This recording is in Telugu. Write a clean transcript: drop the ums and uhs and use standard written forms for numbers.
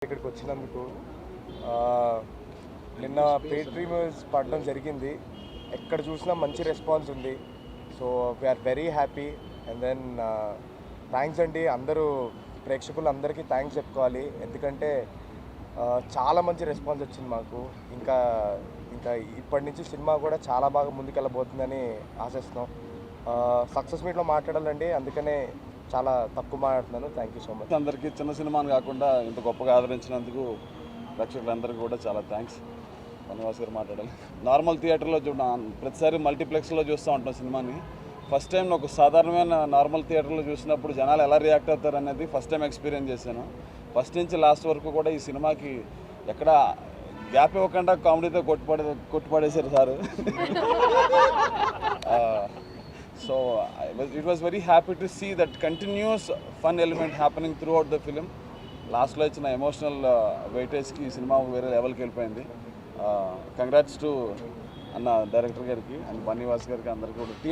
ఇక్కడికి వచ్చినందుకు నిన్న పెయిడ్ రివ్యూస్ పడడం జరిగింది. ఎక్కడ చూసినా మంచి రెస్పాన్స్ ఉంది. So we are very happy. And then thanks అండి, అందరూ ప్రేక్షకులందరికీ థ్యాంక్స్ చెప్పుకోవాలి. ఎందుకంటే చాలా మంచి రెస్పాన్స్ వచ్చింది మాకు. ఇంకా ఇంకా ఇప్పటి నుంచి సినిమా కూడా చాలా బాగా ముందుకెళ్ళబోతుందని ఆశిస్తున్నాం. సక్సెస్ మీట్లో మాట్లాడాలండి, అందుకనే చాలా తక్కువ మాట్లాడుతున్నాను. Thank you so much. అందరికీ చిన్న సినిమాని కాకుండా ఇంత గొప్పగా ఆదరించినందుకు ప్రేక్షకులందరికీ కూడా చాలా థ్యాంక్స్. బన్నివాస్ గారు మాట్లాడాలి. నార్మల్ థియేటర్లో ప్రతిసారి మల్టీప్లెక్స్లో చూస్తూ ఉంటాం సినిమాని. ఫస్ట్ టైం నాకు సాధారణమైన నార్మల్ థియేటర్లో చూసినప్పుడు జనాలు ఎలా రియాక్ట్ అవుతారు అనేది ఫస్ట్ టైం ఎక్స్పీరియన్స్ చేశాను. ఫస్ట్ నుంచి లాస్ట్ వరకు కూడా ఈ సినిమాకి ఎక్కడ గ్యాప్ ఇవ్వకుండా కామెడీతో కొట్టుపడేశారు sir. So it was very happy to see that continuous fun element happening throughout the film. Last లో ఇచ్చిన ఎమోషనల్ వెయిటేజ్కి ఈ సినిమా వేరే లెవెల్కి వెళ్ళిపోయింది. కంగ్రాట్స్ టు అన్న డైరెక్టర్ గారికి అండ్ బన్నివాస్ గారికి అందరికీ కూడా టీం